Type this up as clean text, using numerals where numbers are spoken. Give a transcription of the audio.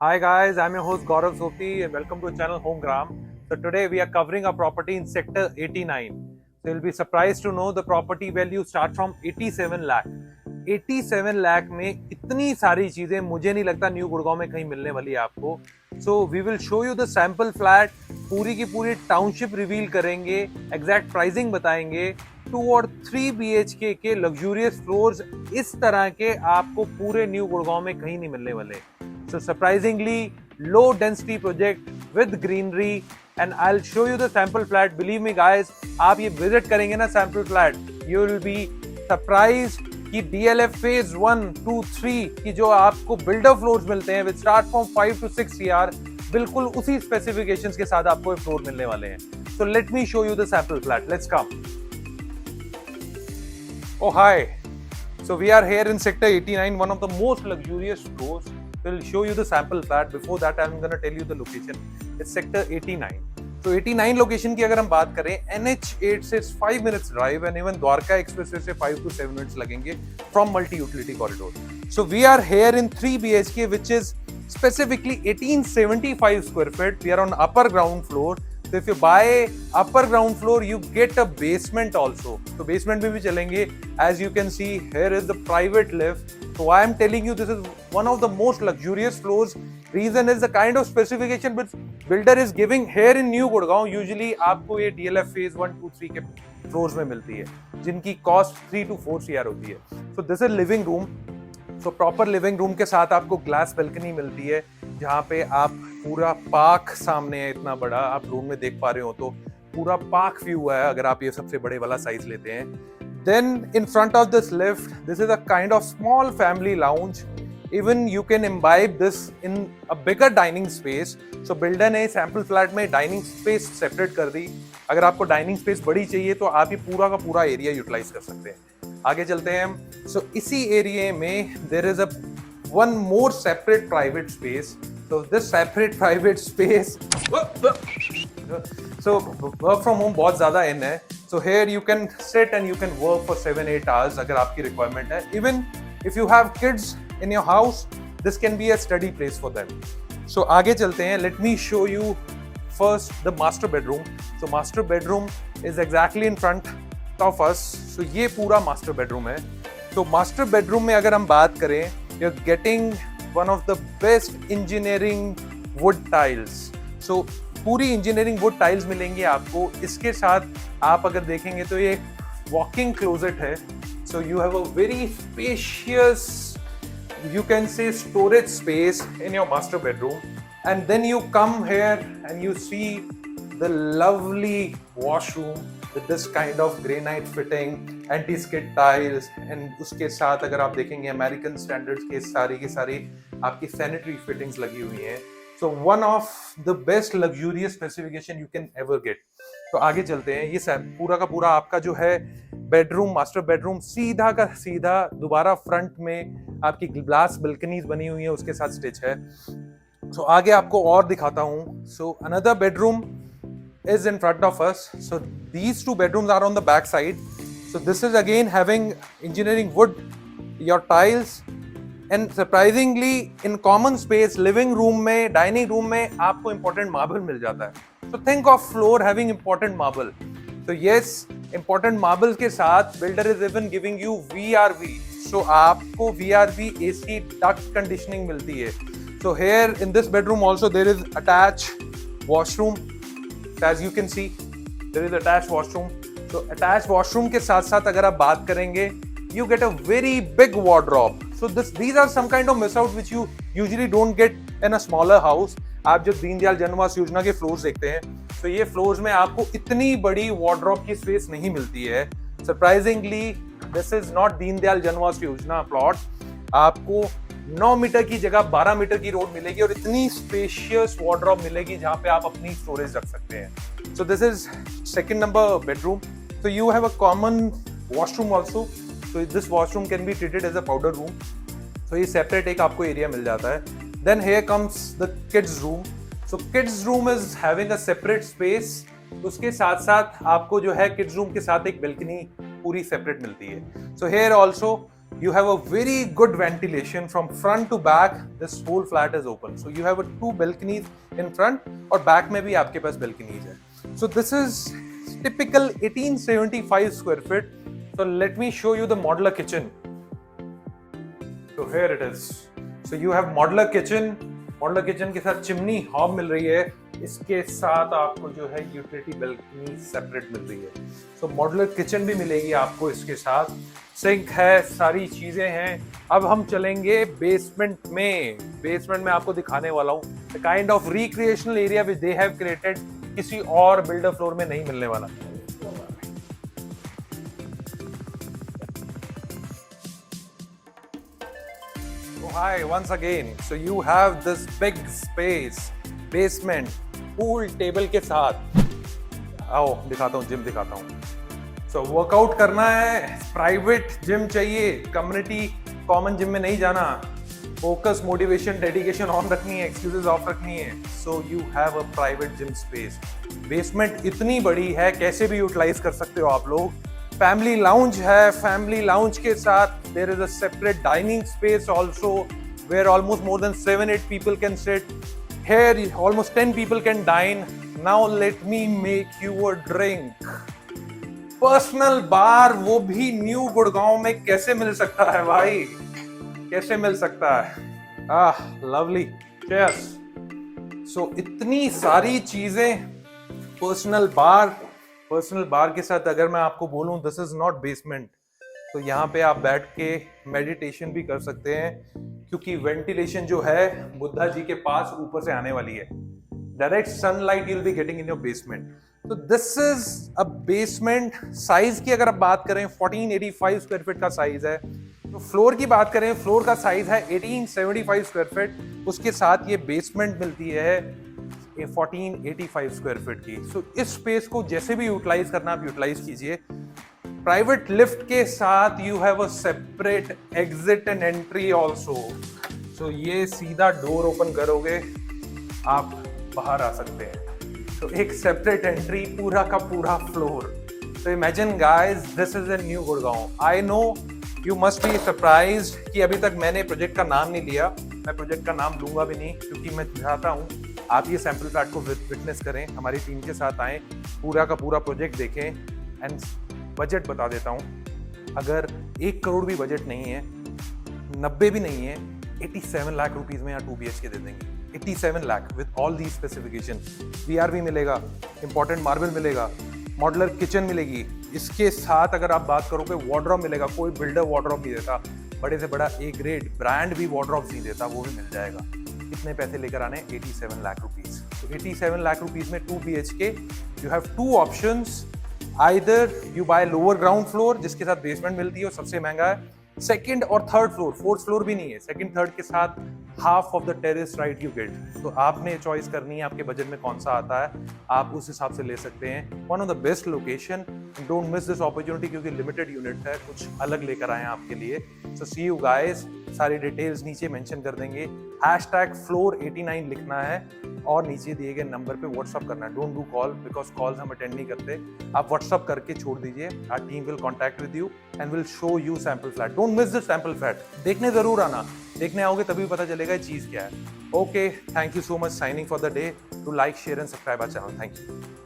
Hi guys, I'm your host Gaurav Soti and welcome to channel Homegram. So today we are covering a property in sector 89. So you'll be surprised to know the property value starts from 87 lakh. 87 lakh में इतनी सारी चीजें मुझे नहीं लगता new Gurgaon में कहीं मिलने वाली है आपको. So we will show you the sample flat, पूरी की पूरी टाउनशिप रिवील करेंगे, एग्जैक्ट प्राइसिंग बताएंगे. 2 और 3 BHK के लग्जूरियस फ्लोर्स इस तरह के आपको पूरे न्यू गुड़गांव में कहीं नहीं मिलने वाले. So surprisingly low density project with greenery and I'll show you the sample flat. Believe me guys, आप ये visit करेंगे ना sample flat, you will be surprised कि DLF phase 1, 2, 3 की जो आपको builder floors मिलते हैं with start from 5 to 6 CR, बिल्कुल उसी specifications के साथ आपको ये floor मिलने वाले हैं. So let me show you the sample flat. Let's come. Oh hi. So we are here in sector 89, one of the most luxurious floors. We'll show you the sample flat. Before that, I'm going to tell you the location. It's sector 89. So 89 location की अगर हम बात करें, NH8 से 5 minutes drive and even Dwarka expressway से 5 to 7 minutes लगेंगे from multi-utility corridor. So we are here in 3 BHK, which is specifically 1875 square feet. We are on upper ground floor. So if you buy upper ground floor, you get a basement also. So basement में भी चलेंगे. As you can see, here is the private lift. So I am telling you, this is one of the most luxurious floors. Reason is the kind of specification which builder is giving here in New Gurgaon. Usually आपको ये DLF phase 1, 2, 3 के floors में मिलती है, जिनकी cost 3 to 4 CR होती है. So this is living room. So proper living room के साथ आपको glass balcony मिलती है, जहाँ पे आप पूरा पार्क सामने है. इतना बड़ा आप रूम में देख पा रहे हो तो पूरा पार्क व्यू है अगर आप ये सबसे बड़े वाला साइज लेते हैं. Then in front of this lift, this is a kind of small family lounge. Even you can imbibe this in a bigger dining space. So builder ने sample flat में dining space separate कर दी. अगर आपको dining space बड़ी चाहिए तो आप ये पूरा का पूरा area utilize कर सकते हैं. आगे चलते हैं हम. So इसी area में there is a one more separate private space. So this separate private space. So work from home बहुत ज़्यादा in है. So here you can sit and you can work for 7-8 hours अगर आपकी requirement है. Even if you have kids in your house, this can be a study place for them. So आगे चलते हैं. Let me show you first the master bedroom. So master bedroom is exactly in front of us. So ये पूरा master bedroom है. तो master bedroom में अगर हम बात करें, you're getting one of the best engineering wood tiles. So पूरी इंजीनियरिंग वुड टाइल्स मिलेंगी आपको. इसके साथ आप अगर देखेंगे तो ये वॉकिंग क्लोजेट है. So you have a very spacious, you can say, storage space in your master bedroom. And then you come here and you see the lovely washroom with this kind of granite fitting, anti-skid tiles, and उसके साथ अगर आप देखेंगे American standards के सारी की सारी आपकी सैनिटरी फिटिंग्स लगी हुई हैं. So one of the best luxurious specification you can ever get. तो आगे चलते हैं. ये पूरा का पूरा आपका जो है बेडरूम, मास्टर बेडरूम, सीधा का सीधा दोबारा फ्रंट में आपकी ग्लास बालकनीज बनी हुई है, उसके साथ स्टिच है. So आगे आपको और दिखाता हूँ. So another bedroom is in front of us. So these two bedrooms are on the back side. So this is again having engineering wood, your tiles. And surprisingly in common space, living room में, dining room में आपको important marble मिल जाता है. So think of floor having important marble. So yes, important marble के साथ builder is even giving you VRV. So आपको VRV AC duct conditioning मिलती है. So here in this bedroom also there is attached washroom. As you can see, there is attached washroom. So attached washroom के साथ साथ अगर आप बात करेंगे, you get a very big wardrobe. So these are some kind of miss out which you usually don't get in a smaller house. आप जब दीनदयाल जन आवास योजना के फ्लोर्स देखते हैं, तो ये फ्लोर्स में आपको इतनी बड़ी wardrobe की स्पेस नहीं मिलती है. Surprisingly, this is not Deendayal जन आवास योजना प्लॉट. आपको 9 मीटर की जगह 12 मीटर की रोड मिलेगी और इतनी स्पेशियस wardrobe मिलेगी जहाँ पे आप अपनी स्टोरेज रख सकते हैं. So this is second number bedroom. So you have a common washroom also. So this washroom can be treated as a powder room. So ये separate एक आपको area मिल जाता है. Then here comes the kids room. So kids room is having a separate space. उसके साथ साथ आपको जो है kids room के साथ एक balcony पूरी separate मिलती है. So here also You have a very good ventilation from front to back. This whole flat is open, so you have a 2 balconies in front और back में भी आपके पास balconies है. So this is typical 1875 square feet. So let me show you the modular kitchen. So here it is. So you have modular kitchen. Modular kitchen के साथ chimney hob मिल रही है. इसके साथ आपको जो है यूटिलिटी balcony सेपरेट मिल रही है. So modular kitchen भी मिलेगी आपको इसके साथ. सिंक है, सारी चीजें हैं. अब हम चलेंगे बेसमेंट में. बेसमेंट में आपको दिखाने वाला हूँ the kind of recreational area which they have created. किसी और बिल्डर फ्लोर में नहीं मिलने वाला. Hi, once again. So you have this big space, basement, pool table के साथ. आओ दिखाता हूँ, जिम दिखाता हूँ. So वर्कआउट करना है, प्राइवेट जिम चाहिए, कम्युनिटी कॉमन जिम में नहीं जाना. फोकस, मोटिवेशन, डेडिकेशन ऑन रखनी है, एक्सक्यूजेस ऑफ रखनी है. So you have a private gym space. Basement इतनी बड़ी है, कैसे भी यूटिलाइज कर सकते हो आप लोग. फैमिली लाउंज है. फैमिली लाउंज के साथ there is a separate dining space also where almost more than 7-8 people can sit. Here almost 10 people can dine. Now let me make you a drink. Personal bar, वो भी new Gurgaon में कैसे मिल सकता है भाई, कैसे मिल सकता है. lovely. Cheers. So इतनी सारी चीजें. पर्सनल बार के साथ अगर मैं आपको बोलूं दिस इज नॉट बेसमेंट, तो यहाँ पे आप बैठ के मेडिटेशन भी कर सकते हैं, क्योंकि वेंटिलेशन जो है बुद्धा जी के पास ऊपर से आने वाली है. Direct sunlight you will be getting in your basement. तो this is a basement. Size की अगर आप बात करें 1485 स्क्वायर फीट का साइज है. तो फ्लोर की बात करें, फ्लोर का साइज है 1875 स्क्वायर फीट. उसके साथ ये बेसमेंट मिलती है 1485 स्क्वायर फीट की. सो इस स्पेस को जैसे भी यूटिलाइज करना आप यूटिलाइज कीजिए. प्राइवेट लिफ्ट के साथ you have a separate exit and entry also. So ये सीधा डोर ओपन करोगे आप बाहर आ सकते हैं. तो एक सेपरेट एंट्री, पूरा का पूरा फ्लोर. तो imagine guys, this is a new Gurgaon. I know you must be surprised कि अभी तक मैंने प्रोजेक्ट का नाम नहीं लिया. मैं प्रोजेक्ट का नाम लूंगा भी नहीं, क्योंकि मैं चाहता हूँ आप ये सैंपल फ्लैट को विटनेस करें, हमारी टीम के साथ आएं, पूरा का पूरा प्रोजेक्ट देखें. एंड बजट बता देता हूँ, अगर 1 करोड़ भी बजट नहीं है, 90 भी नहीं है, 87 लाख रुपीज में यहाँ 2 BHK दे देंगे. 87 lakh with all the specification. VRV मिलेगा, इंपॉर्टेंट मार्बल मिलेगा, मॉडुलर किचन मिलेगी. इसके साथ अगर आप बात करोगे वार्डरोब मिलेगा. कोई बिल्डर वार्डरोब नहीं देता, बड़े से बड़ा A ग्रेड ब्रांड भी वार्डरोब नहीं देता, वो भी मिल जाएगा. कितने पैसे लेकर आने? 87 लाख रुपीज. तो 87 लाख रुपीज में 2 BHK. You have 2 options. Either you by lower ground floor जिसके साथ बेसमेंट मिलती है और सबसे महंगा है. सेकंड और थर्ड फ्लोर, फोर्थ फ्लोर भी नहीं है, सेकंड थर्ड के साथ half of the terrace right you get. तो आपने चॉइस करनी है आपके बजट में कौन सा आता है, आप उस हिसाब से ले सकते हैं. One of the best location. Don't miss this opportunity, क्योंकि लिमिटेड यूनिट है, कुछ अलग लेकर आए हैं आपके लिए. सो सी यू गाइस. सारी डिटेल्स नीचे मेंशन कर देंगे. #floor89 लिखना है और नीचे दिए गए नंबर पे व्हाट्सअप करना है. Don't do call, because calls हम अटेंड नहीं करते. आप व्हाट्सअप करके छोड़ दीजिए. Our team will contact with you and will show you sample flat. Don't miss this sample flat. देखने जरूर आना. देखने आओगे तभी पता चलेगा ये चीज क्या है. Okay, thank you so much. Signing for the day. To like, share and subscribe our channel. Thank you.